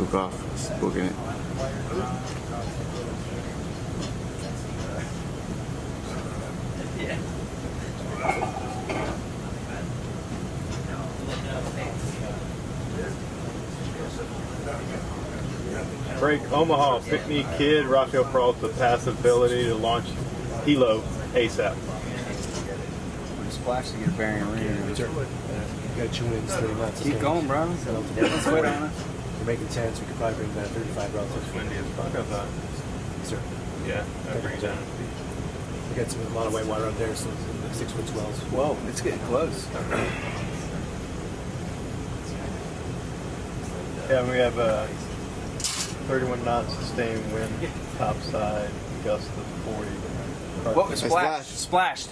spook off, spooking it. Break Omaha. Pick-me kid. Rafael Peralta pass ability to launch helo ASAP. Splash to get a bearing ring. You gotta tune in 30 knots. Keep going, bro. Let's wait on it. We're making 10, so we can probably bring down 35 relative. Windy as fuck outside. Sir. Yeah, that brings down. We got a lot of white water out there, so 6 foot swells. Whoa, it's getting close. Yeah, we have 31 knots sustained wind, topside, gust of 40. Whoa, it splashed. Splashed.